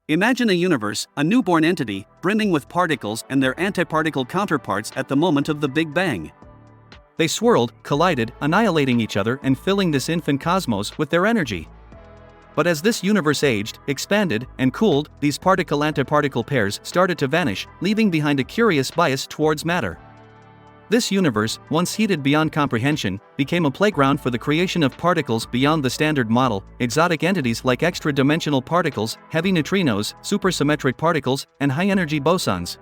Imagine a universe, a newborn entity, brimming with particles and their antiparticle counterparts at the moment of the Big Bang. They swirled, collided, annihilating each other and filling this infant cosmos with their energy. But as this universe aged, expanded, and cooled, these particle-antiparticle pairs started to vanish, leaving behind a curious bias towards matter. This universe, once heated beyond comprehension, became a playground for the creation of particles beyond the standard model, exotic entities like extra-dimensional particles, heavy neutrinos, supersymmetric particles, and high-energy bosons.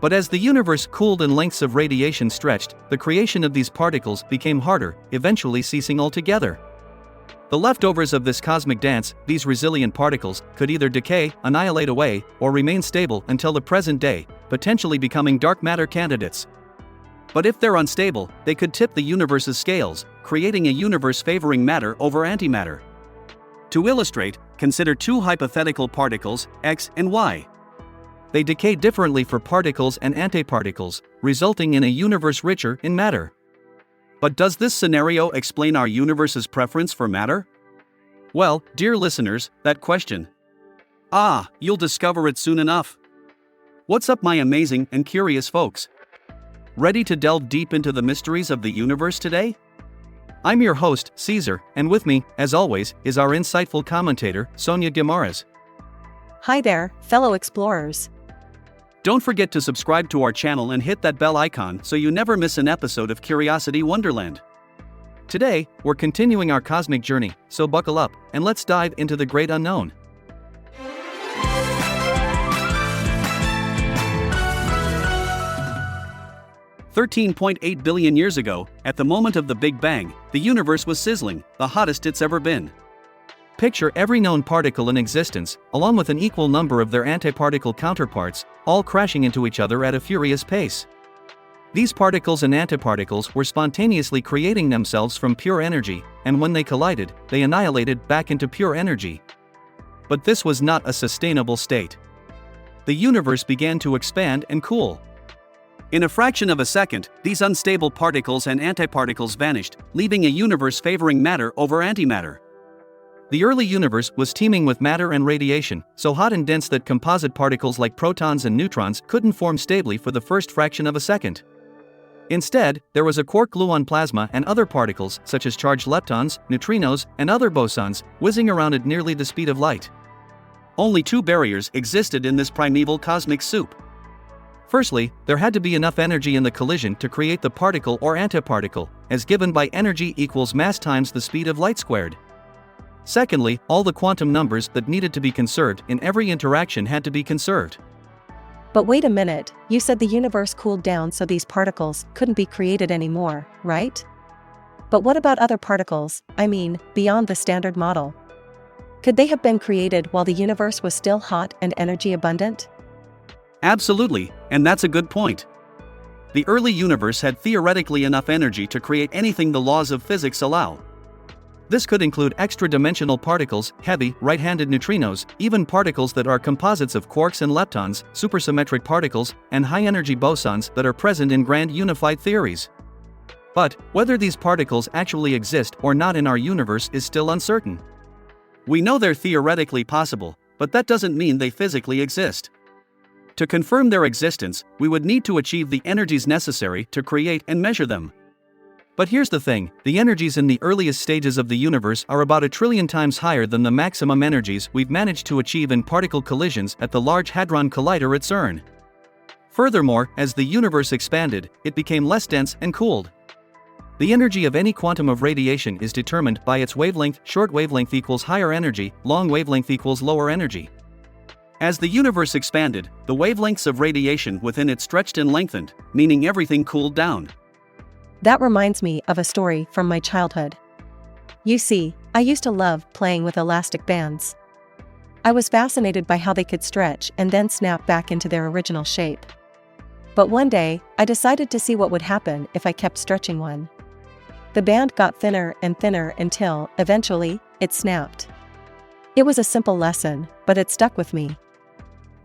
But as the universe cooled and lengths of radiation stretched, the creation of these particles became harder, eventually ceasing altogether. The leftovers of this cosmic dance, these resilient particles, could either decay, annihilate away, or remain stable until the present day, potentially becoming dark matter candidates. But if they're unstable, they could tip the universe's scales, creating a universe favoring matter over antimatter. To illustrate, consider two hypothetical particles, X and Y. They decay differently for particles and antiparticles, resulting in a universe richer in matter. But does this scenario explain our universe's preference for matter? Well, dear listeners, that question. You'll discover it soon enough. What's up, my amazing and curious folks? Ready to delve deep into the mysteries of the universe today? I'm your host, Caesar, and with me, as always, is our insightful commentator, Sonia Guimaraes. Hi there, fellow explorers. Don't forget to subscribe to our channel and hit that bell icon so you never miss an episode of Curiosity Wonderland. Today, we're continuing our cosmic journey, so buckle up, and let's dive into the great unknown. $13.8 billion years ago, at the moment of the Big Bang, the universe was sizzling, the hottest it's ever been. Picture every known particle in existence, along with an equal number of their antiparticle counterparts, all crashing into each other at a furious pace. These particles and antiparticles were spontaneously creating themselves from pure energy, and when they collided, they annihilated back into pure energy. But this was not a sustainable state. The universe began to expand and cool. In a fraction of a second, these unstable particles and antiparticles vanished, leaving a universe favoring matter over antimatter. The early universe was teeming with matter and radiation, so hot and dense that composite particles like protons and neutrons couldn't form stably for the first fraction of a second. Instead, there was a quark-gluon plasma and other particles, such as charged leptons, neutrinos, and other bosons, whizzing around at nearly the speed of light. Only two barriers existed in this primeval cosmic soup. Firstly, there had to be enough energy in the collision to create the particle or antiparticle, as given by energy equals mass times the speed of light squared. Secondly, all the quantum numbers that needed to be conserved in every interaction had to be conserved. But wait a minute, you said the universe cooled down so these particles couldn't be created anymore, right? But what about other particles, beyond the standard model? Could they have been created while the universe was still hot and energy abundant? Absolutely, and that's a good point. The early universe had theoretically enough energy to create anything the laws of physics allow. This could include extra-dimensional particles, heavy, right-handed neutrinos, even particles that are composites of quarks and leptons, supersymmetric particles, and high-energy bosons that are present in grand unified theories. But, whether these particles actually exist or not in our universe is still uncertain. We know they're theoretically possible, but that doesn't mean they physically exist. To confirm their existence, we would need to achieve the energies necessary to create and measure them. But here's the thing, the energies in the earliest stages of the universe are about 1 trillion times higher than the maximum energies we've managed to achieve in particle collisions at the Large Hadron Collider at CERN. Furthermore, as the universe expanded, it became less dense and cooled. The energy of any quantum of radiation is determined by its wavelength. Short wavelength equals higher energy, long wavelength equals lower energy. As the universe expanded, the wavelengths of radiation within it stretched and lengthened, meaning everything cooled down. That reminds me of a story from my childhood. You see, I used to love playing with elastic bands. I was fascinated by how they could stretch and then snap back into their original shape. But one day, I decided to see what would happen if I kept stretching one. The band got thinner and thinner until, eventually, it snapped. It was a simple lesson, but it stuck with me.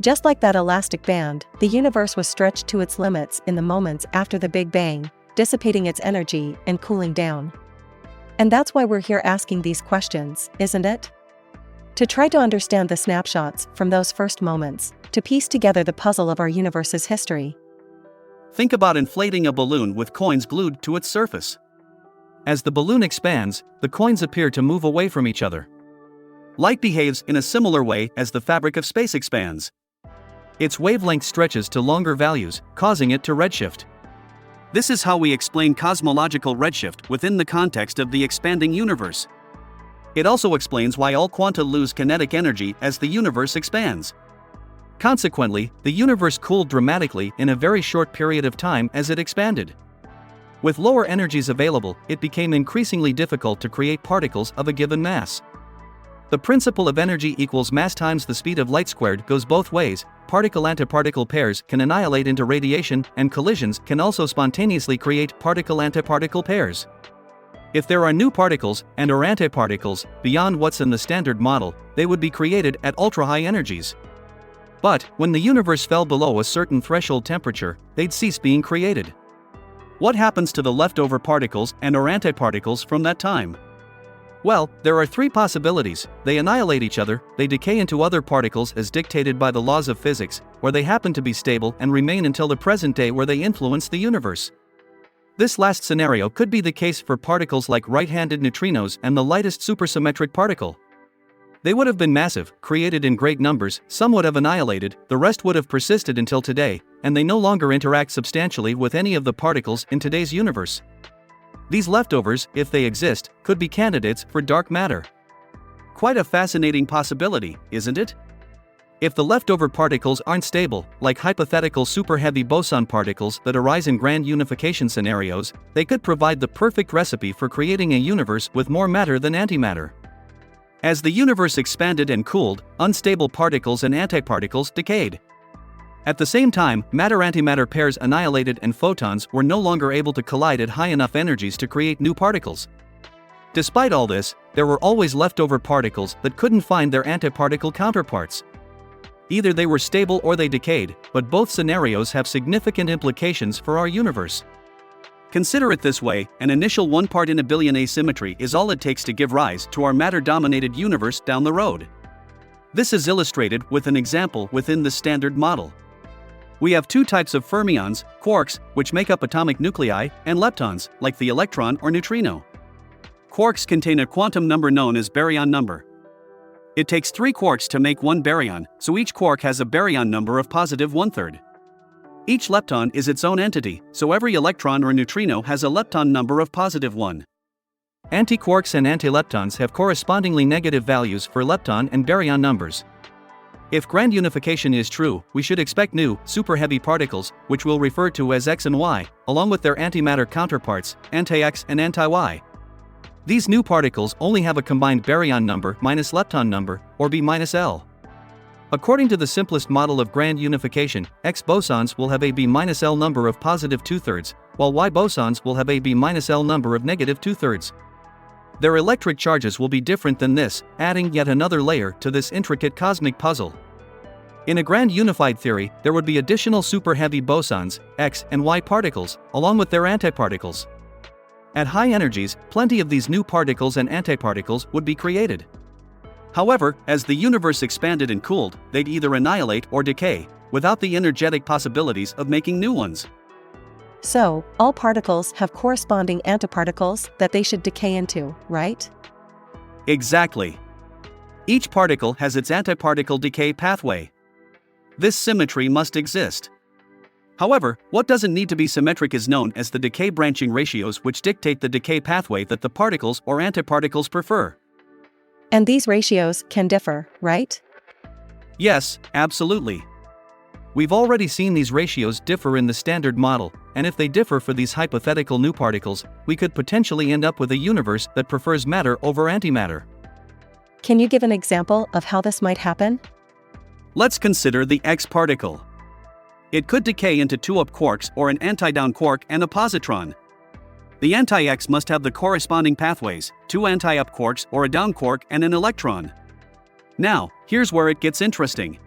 Just like that elastic band, the universe was stretched to its limits in the moments after the Big Bang, dissipating its energy and cooling down. And that's why we're here asking these questions, isn't it? To try to understand the snapshots from those first moments, to piece together the puzzle of our universe's history. Think about inflating a balloon with coins glued to its surface. As the balloon expands, the coins appear to move away from each other. Light behaves in a similar way as the fabric of space expands. Its wavelength stretches to longer values, causing it to redshift. This is how we explain cosmological redshift within the context of the expanding universe. It also explains why all quanta lose kinetic energy as the universe expands. Consequently, the universe cooled dramatically in a very short period of time as it expanded. With lower energies available, it became increasingly difficult to create particles of a given mass. The principle of energy equals mass times the speed of light squared goes both ways. Particle-antiparticle pairs can annihilate into radiation, and collisions can also spontaneously create particle-antiparticle pairs. If there are new particles and/or antiparticles beyond what's in the standard model, they would be created at ultra-high energies. But, when the universe fell below a certain threshold temperature, they'd cease being created. What happens to the leftover particles and/or antiparticles from that time? Well, there are three possibilities: they annihilate each other, they decay into other particles as dictated by the laws of physics, or they happen to be stable and remain until the present day where they influence the universe. This last scenario could be the case for particles like right-handed neutrinos and the lightest supersymmetric particle. They would have been massive, created in great numbers, some would have annihilated, the rest would have persisted until today, and they no longer interact substantially with any of the particles in today's universe. These leftovers, if they exist, could be candidates for dark matter. Quite a fascinating possibility, isn't it? If the leftover particles aren't stable, like hypothetical super-heavy boson particles that arise in grand unification scenarios, they could provide the perfect recipe for creating a universe with more matter than antimatter. As the universe expanded and cooled, unstable particles and antiparticles decayed. At the same time, matter-antimatter pairs annihilated and photons were no longer able to collide at high enough energies to create new particles. Despite all this, there were always leftover particles that couldn't find their antiparticle counterparts. Either they were stable or they decayed, but both scenarios have significant implications for our universe. Consider it this way: an initial 1 part in a billion asymmetry is all it takes to give rise to our matter-dominated universe down the road. This is illustrated with an example within the standard model. We have two types of fermions, quarks, which make up atomic nuclei, and leptons, like the electron or neutrino. Quarks contain a quantum number known as baryon number. It takes 3 quarks to make 1 baryon, so each quark has a baryon number of positive 1/3. Each lepton is its own entity, so every electron or neutrino has a lepton number of positive 1. Antiquarks and antileptons have correspondingly negative values for lepton and baryon numbers. If grand unification is true, we should expect new, super-heavy particles, which we'll refer to as X and Y, along with their antimatter counterparts, anti-X and anti-Y. These new particles only have a combined baryon number minus lepton number, or B minus L. According to the simplest model of grand unification, X bosons will have a B minus L number of positive 2/3, while Y bosons will have a B minus L number of negative 2/3. Their electric charges will be different than this, adding yet another layer to this intricate cosmic puzzle. In a grand unified theory, there would be additional super-heavy bosons, X and Y particles, along with their antiparticles. At high energies, plenty of these new particles and antiparticles would be created. However, as the universe expanded and cooled, they'd either annihilate or decay, without the energetic possibilities of making new ones. So, all particles have corresponding antiparticles that they should decay into, right? Exactly. Each particle has its antiparticle decay pathway. This symmetry must exist. However, what doesn't need to be symmetric is known as the decay branching ratios, which dictate the decay pathway that the particles or antiparticles prefer. And these ratios can differ, right? Yes, absolutely. We've already seen these ratios differ in the standard model, and if they differ for these hypothetical new particles, we could potentially end up with a universe that prefers matter over antimatter. Can you give an example of how this might happen? Let's consider the X particle. It could decay into 2 up quarks or an anti-down quark and a positron. The anti-X must have the corresponding pathways, 2 anti-up quarks or a down quark and an electron. Now, here's where it gets interesting.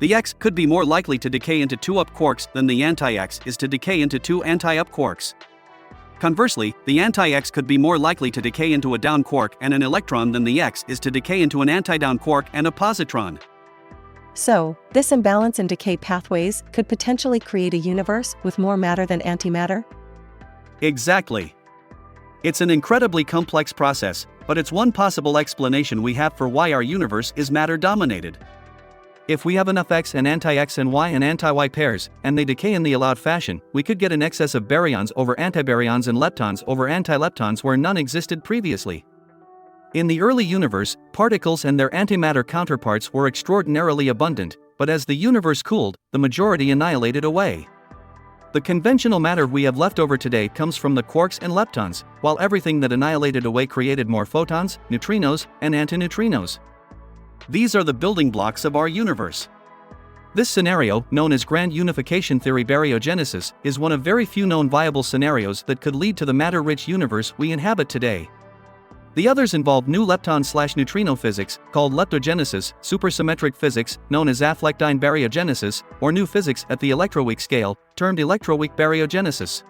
The X could be more likely to decay into 2 up quarks than the anti-X is to decay into 2 anti-up quarks. Conversely, the anti-X could be more likely to decay into a down quark and an electron than the X is to decay into an anti-down quark and a positron. So, this imbalance in decay pathways could potentially create a universe with more matter than antimatter? Exactly. It's an incredibly complex process, but it's one possible explanation we have for why our universe is matter-dominated. If we have enough X and anti-X and Y and anti-Y pairs, and they decay in the allowed fashion, we could get an excess of baryons over antibaryons and leptons over antileptons where none existed previously. In the early universe, particles and their antimatter counterparts were extraordinarily abundant, but as the universe cooled, the majority annihilated away. The conventional matter we have left over today comes from the quarks and leptons, while everything that annihilated away created more photons, neutrinos, and antineutrinos. These are the building blocks of our universe. This scenario, known as grand unification theory baryogenesis, is one of very few known viable scenarios that could lead to the matter-rich universe we inhabit today. The others involve new lepton/neutrino physics, called leptogenesis, supersymmetric physics, known as afflectine baryogenesis, or new physics at the electroweak scale, termed electroweak baryogenesis.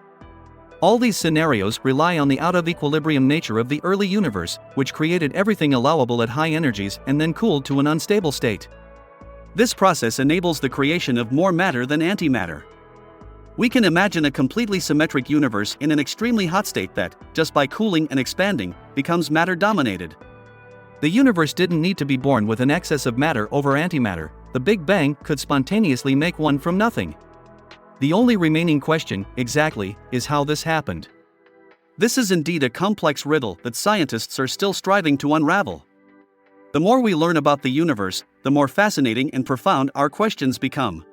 All these scenarios rely on the out-of-equilibrium nature of the early universe, which created everything allowable at high energies and then cooled to an unstable state. This process enables the creation of more matter than antimatter. We can imagine a completely symmetric universe in an extremely hot state that, just by cooling and expanding, becomes matter-dominated. The universe didn't need to be born with an excess of matter over antimatter. The Big Bang could spontaneously make one from nothing. The only remaining question, exactly, is how this happened. This is indeed a complex riddle that scientists are still striving to unravel. The more we learn about the universe, the more fascinating and profound our questions become.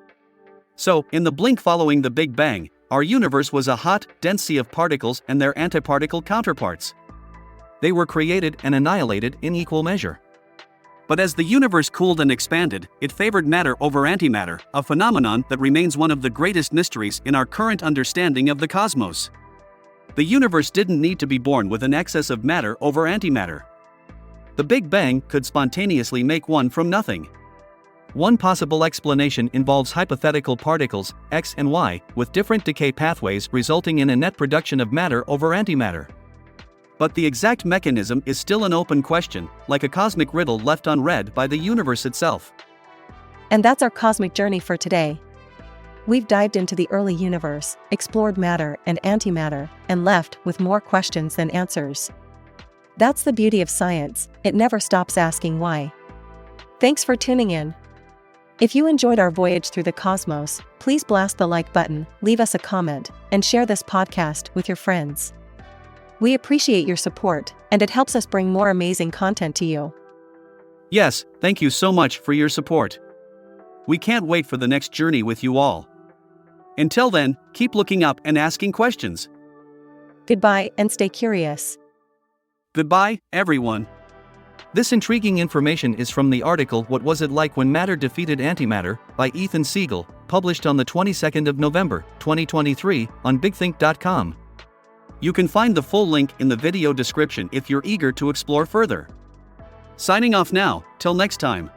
So, in the blink following the Big Bang, our universe was a hot, dense sea of particles and their antiparticle counterparts. They were created and annihilated in equal measure. But as the universe cooled and expanded, it favored matter over antimatter, a phenomenon that remains one of the greatest mysteries in our current understanding of the cosmos. The universe didn't need to be born with an excess of matter over antimatter. The Big Bang could spontaneously make one from nothing. One possible explanation involves hypothetical particles, X and Y, with different decay pathways resulting in a net production of matter over antimatter. But the exact mechanism is still an open question, like a cosmic riddle left unread by the universe itself. And that's our cosmic journey for today. We've dived into the early universe, explored matter and antimatter, and left with more questions than answers. That's the beauty of science, it never stops asking why. Thanks for tuning in. If you enjoyed our voyage through the cosmos, please blast the like button, leave us a comment, and share this podcast with your friends. We appreciate your support, and it helps us bring more amazing content to you. Yes, thank you so much for your support. We can't wait for the next journey with you all. Until then, keep looking up and asking questions. Goodbye and stay curious. Goodbye, everyone. This intriguing information is from the article What Was It Like When Matter Defeated Antimatter by Ethan Siegel, published on the 22nd of November, 2023, on bigthink.com. You can find the full link in the video description if you're eager to explore further. Signing off now, till next time.